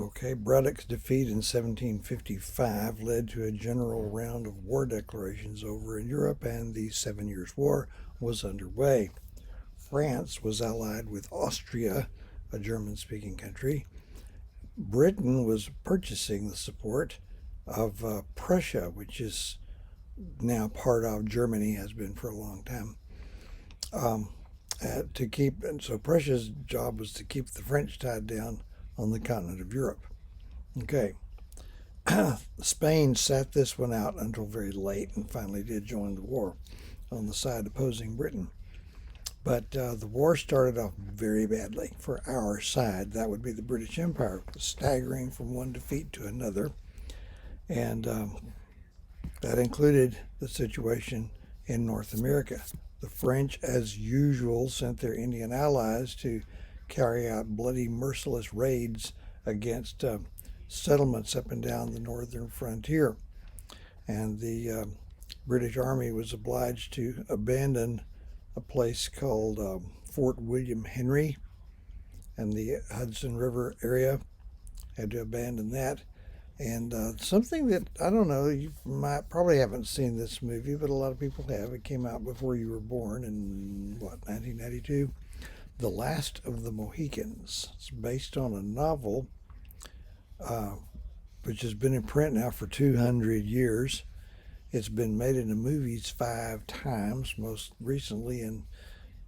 Okay, Braddock's defeat in 1755 led to a general round of war declarations over in Europe, and the Seven Years' War was underway. France was allied with Austria, a German speaking country. Britain was purchasing the support of Prussia, which is now part of Germany, has been for a long time. Um, to keep, and so Prussia's job was to keep the French tied down on the continent of Europe. Okay, Spain sat this one out until very late and finally did join the war on the side opposing Britain. But the war started off very badly for our side. That would be the British Empire, staggering from one defeat to another. And that included the situation in North America. The French, as usual, sent their Indian allies to carry out bloody, merciless raids against settlements up and down the northern frontier. And the British Army was obliged to abandon a place called Fort William Henry and the Hudson River area. Had to abandon that. And something that, I don't know, you might probably haven't seen this movie, but a lot of people have. It came out before you were born in, 1992? The Last of the Mohicans. It's based on a novel uh, which has been in print now for 200 years. It's been made into movies 5 times, most recently in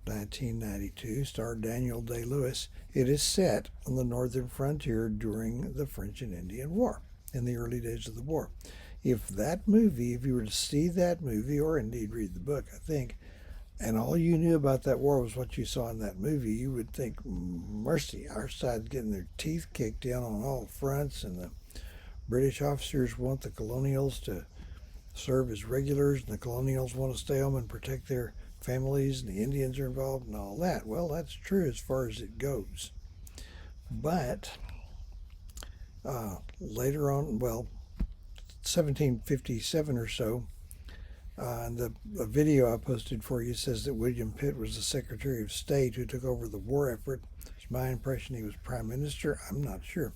1992, starred Daniel Day-Lewis. It is set on the northern frontier during the French and Indian War, in the early days of the war. If you were to see that movie, or indeed read the book, I think, and all you knew about that war was what you saw in that movie, you would think, mercy, our side's getting their teeth kicked in on all fronts, and the British officers want the colonials to serve as regulars, and the colonials want to stay home and protect their families, and the Indians are involved and all that. Well, that's true as far as it goes. But later on, 1757 or so, the video I posted for you says that William Pitt was the Secretary of State who took over the war effort. It's my impression he was Prime Minister. I'm not sure.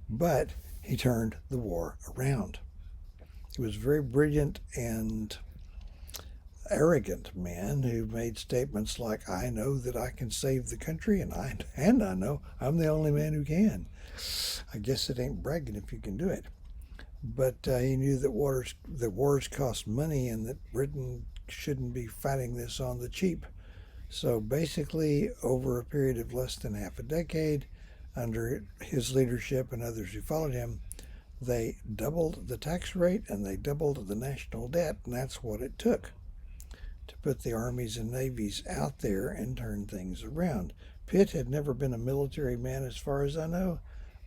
But he turned the war around. He was a very brilliant and arrogant man who made statements like, I know that I can save the country, and I know I'm the only man who can. I guess it ain't bragging if you can do it. But he knew that wars cost money and that Britain shouldn't be fighting this on the cheap. So basically, over a period of less than half a decade, under his leadership and others who followed him, they doubled the tax rate and they doubled the national debt, and that's what it took to put the armies and navies out there and turn things around. Pitt had never been a military man as far as I know,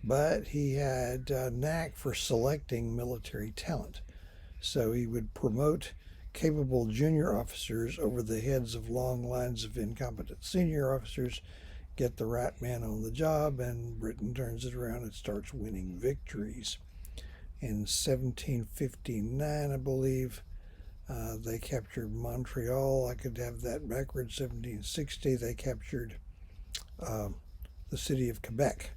but he had a knack for selecting military talent. So he would promote capable junior officers over the heads of long lines of incompetent senior officers, get the right man on the job, and Britain turns it around and starts winning victories. In 1759, I believe, they captured Montreal. I could have that backwards. 1760, they captured the city of Quebec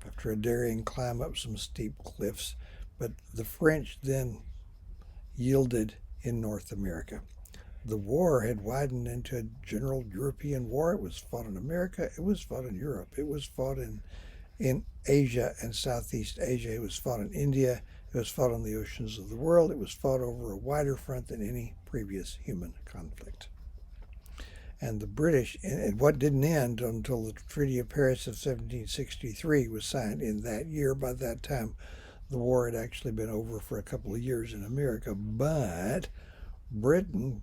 after a daring climb up some steep cliffs. But the French then yielded in North America. The war had widened into a general European war. It was fought in America. It was fought in Europe. It was fought in Asia and Southeast Asia. It was fought in India. It was fought on the oceans of the world. It was fought over a wider front than any previous human conflict. And the British, and what didn't end until the Treaty of Paris of 1763 was signed in that year. By that time, the war had actually been over for a couple of years in America, but Britain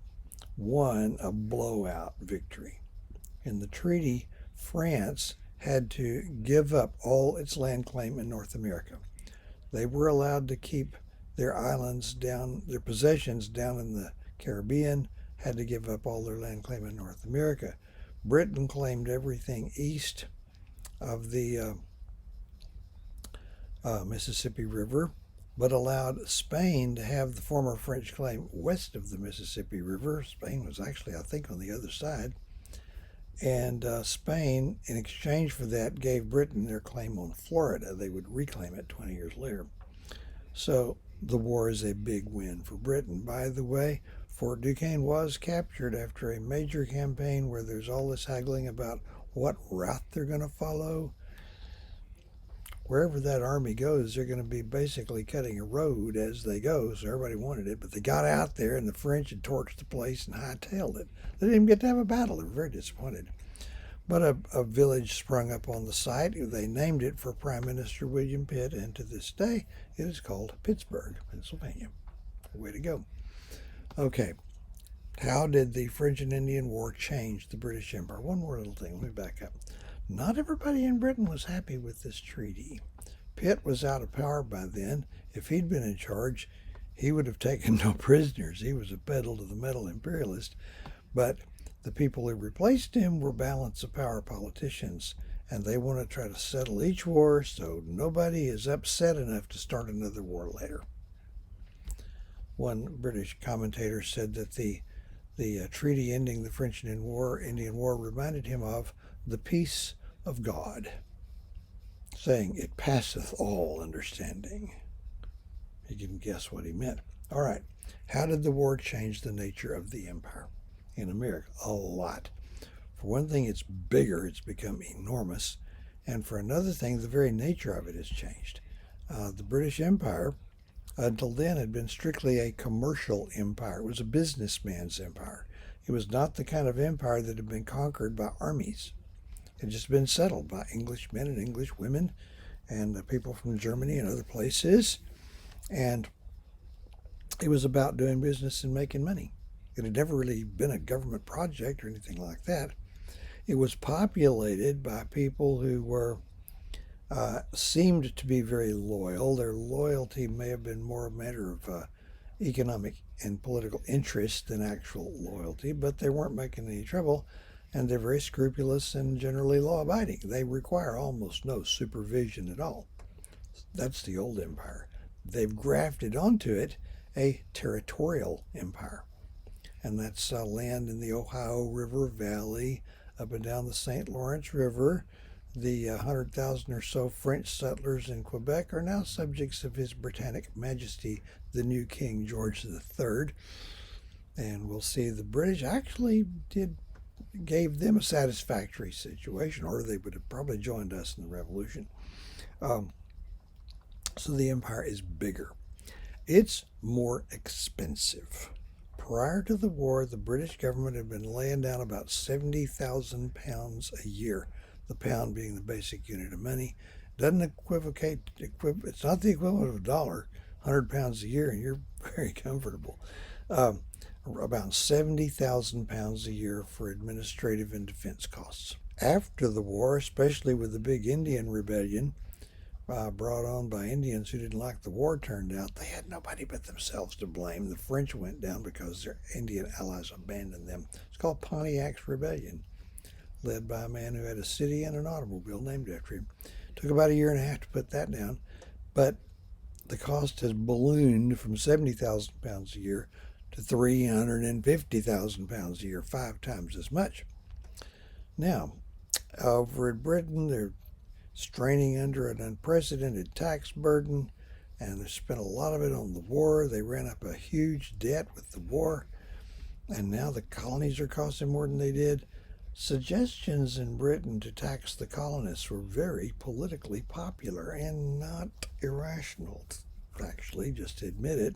won a blowout victory. In the treaty, France had to give up all its land claim in North America. They were allowed to keep their islands down, their possessions down in the Caribbean, had to give up all their land claim in North America. Britain claimed everything east of the Mississippi River, but allowed Spain to have the former French claim west of the Mississippi River. Spain was actually, I think, on the other side. And Spain, in exchange for that, gave Britain their claim on Florida. They would reclaim it 20 years later. So the war is a big win for Britain. By the way, Fort Duquesne was captured after a major campaign where there's all this haggling about what route they're going to follow. Wherever that army goes, they're going to be basically cutting a road as they go, so everybody wanted it. But they got out there, and the French had torched the place and hightailed it. They didn't even get to have a battle. They were very disappointed. But a village sprung up on the site. They named it for Prime Minister William Pitt, and to this day, it is called Pittsburgh, Pennsylvania. Way to go. Okay, how did the French and Indian War change the British Empire? One more little thing. Let me back up. Not everybody in Britain was happy with this treaty. Pitt was out of power by then. If he'd been in charge, he would have taken no prisoners. He was a pedal to the metal imperialist. But the people who replaced him were balance of power politicians, and they want to try to settle each war so nobody is upset enough to start another war later. One British commentator said that the treaty ending the French and Indian War reminded him of the peace of God, saying, "It passeth all understanding." You can guess what he meant. All right, how did the war change the nature of the empire in America? A lot. For one thing, it's bigger, it's become enormous. And for another thing, the very nature of it has changed. The British Empire, until then, had been strictly a commercial empire. It was a businessman's empire. It was not the kind of empire that had been conquered by armies. It had just been settled by Englishmen and English women and people from Germany and other places. And it was about doing business and making money. It had never really been a government project or anything like that. It was populated by people who were seemed to be very loyal. Their loyalty may have been more a matter of economic and political interest than actual loyalty, but they weren't making any trouble, and they're very scrupulous and generally law abiding. They require almost no supervision at all. That's the old empire. They've grafted onto it a territorial empire, and that's land in the Ohio River Valley, up and down the St. Lawrence River. The 100,000 or so French settlers in Quebec are now subjects of His Britannic Majesty, the new King George III. And we'll see the British actually gave them a satisfactory situation, or they would have probably joined us in the Revolution. So the empire is bigger. It's more expensive. Prior to the war, the British government had been laying down about £70,000 a year, the pound being the basic unit of money. Doesn't equivocate, it's not the equivalent of a dollar, £100 a year, and you're very comfortable. About £70,000 a year for administrative and defense costs. After the war, especially with the big Indian rebellion, brought on by Indians who didn't like the war turned out, they had nobody but themselves to blame. The French went down because their Indian allies abandoned them. It's called Pontiac's Rebellion, led by a man who had a city and an automobile named after him. Took about a year and a half to put that down, but the cost has ballooned from £70,000 a year to £350,000 a year, 5 times as much. Now, over in Britain, they're straining under an unprecedented tax burden, and they spent a lot of it on the war. They ran up a huge debt with the war, and now the colonies are costing more than they did. Suggestions in Britain to tax the colonists were very politically popular and not irrational, actually, just to admit it.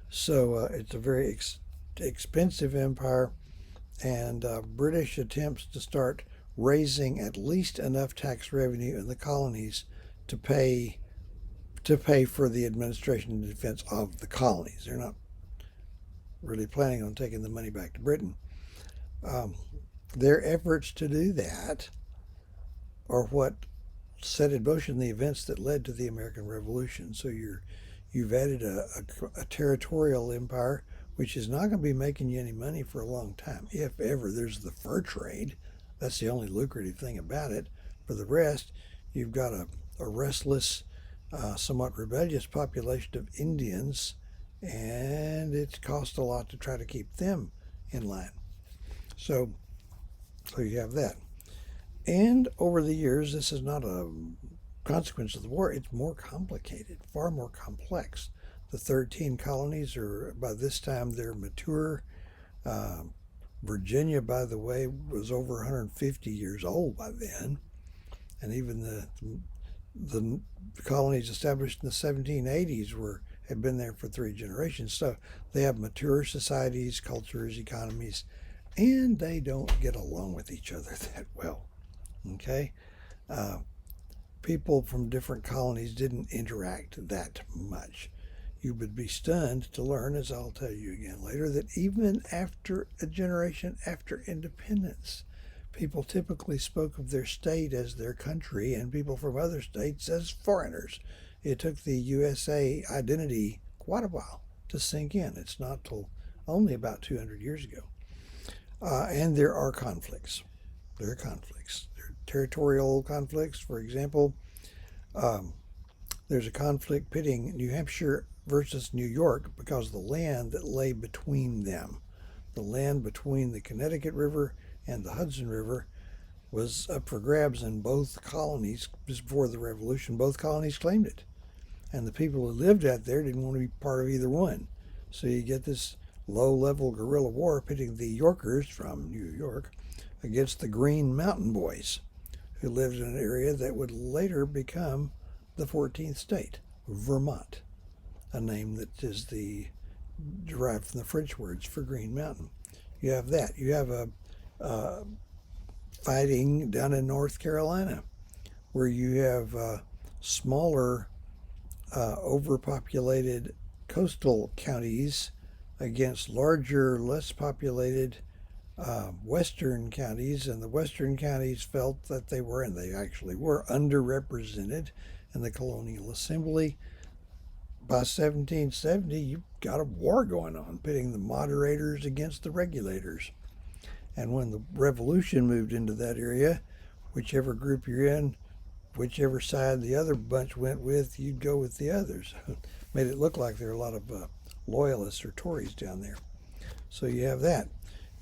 So it's a very expensive empire, and British attempts to start raising at least enough tax revenue in the colonies to pay for the administration and defense of the colonies. They're not really planning on taking the money back to Britain. Their efforts to do that are what set in motion the events that led to the American Revolution. So you've added a territorial empire, which is not going to be making you any money for a long time, if ever. There's the fur trade. That's the only lucrative thing about it. For the rest, you've got a restless, somewhat rebellious population of Indians, and it's cost a lot to try to keep them in line. So, so you have that. And over the years, this is not a consequence of the war. It's more complicated, far more complex. The 13 colonies are, by this time, they're mature. Uh, Virginia, by the way, was over 150 years old by then. And even the colonies established in the 1780s had been there for 3 generations. So they have mature societies, cultures, economies, and they don't get along with each other that well. Okay, uh, people from different colonies didn't interact that much. You would be stunned to learn, as I'll tell you again later, that even after a generation after independence, people typically spoke of their state as their country and people from other states as foreigners. It took the USA identity quite a while to sink in. It's not till only about 200 years ago. And there are conflicts. There are conflicts. There are territorial conflicts. For example, um, there's a conflict pitting New Hampshire versus New York because of the land that lay between them. The land between the Connecticut River and the Hudson River was up for grabs in both colonies. Just before the Revolution, both colonies claimed it. And the people who lived out there didn't want to be part of either one. So you get this low level guerrilla war pitting the Yorkers from New York against the Green Mountain Boys, who lived in an area that would later become the 14th state, Vermont, a name that is derived from the French words for Green Mountain. You have that. You have a fighting down in North Carolina, where you have smaller, overpopulated coastal counties against larger, less populated western counties, and the western counties felt that they were, and they actually were, underrepresented in the colonial assembly. By 1770, you've got a war going on, pitting the moderators against the regulators. And when the revolution moved into that area, whichever group you're in, whichever side the other bunch went with, you'd go with the others. Made it look like there were a lot of loyalists or Tories down there. So you have that.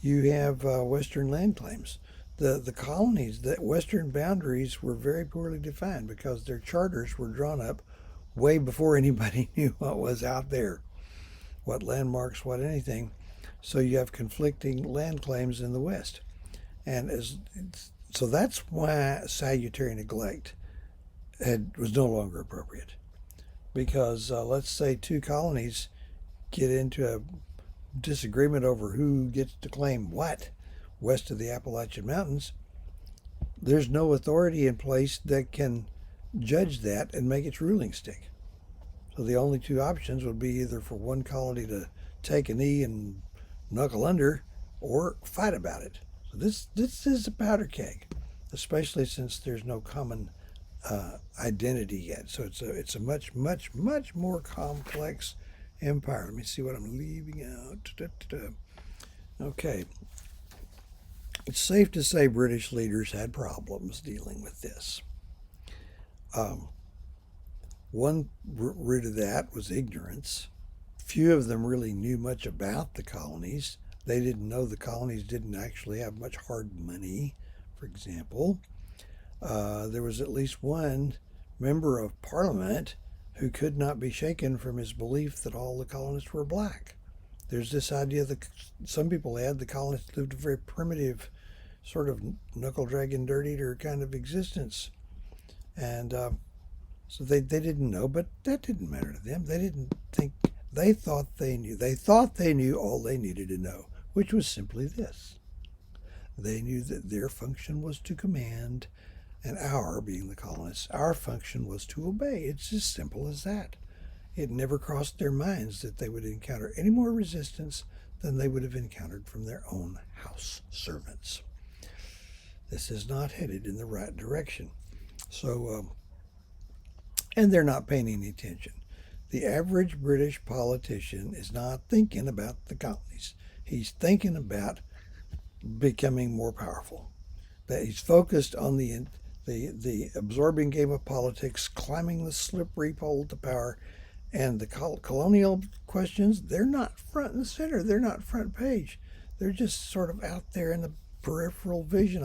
You have Western land claims. The colonies, the Western boundaries were very poorly defined because their charters were drawn up way before anybody knew what was out there, what landmarks, what anything. So you have conflicting land claims in the West. And so that's why salutary neglect was no longer appropriate. Because let's say two colonies get into a disagreement over who gets to claim what west of the Appalachian Mountains, there's no authority in place that can judge that and make its ruling stick. So the only two options would be either for one colony to take a knee and knuckle under or fight about it. So this is a powder keg, especially since there's no common identity yet. So it's a much more complex empire. Let me see what I'm leaving out. Okay. It's safe to say British leaders had problems dealing with this. One root of that was ignorance. Few of them really knew much about the colonies. They didn't know the colonies didn't actually have much hard money, for example. There was at least one member of Parliament who could not be shaken from his belief that all the colonists were black. There's this idea that some people had the colonists lived a very primitive, sort of knuckle dragging, dirt eater kind of existence. And so they didn't know, but that didn't matter to them. They didn't think, they thought they knew. They thought they knew all they needed to know, which was simply this. They knew that their function was to command, and our, being the colonists, our function was to obey. It's as simple as that. It never crossed their minds that they would encounter any more resistance than they would have encountered from their own house servants. This is not headed in the right direction. So, and they're not paying any attention. The average British politician is not thinking about the colonies. He's thinking about becoming more powerful. That he's focused on the absorbing game of politics, climbing the slippery pole to power, and the colonial questions, they're not front and center. They're not front page. they're just sort of out there in the peripheral vision.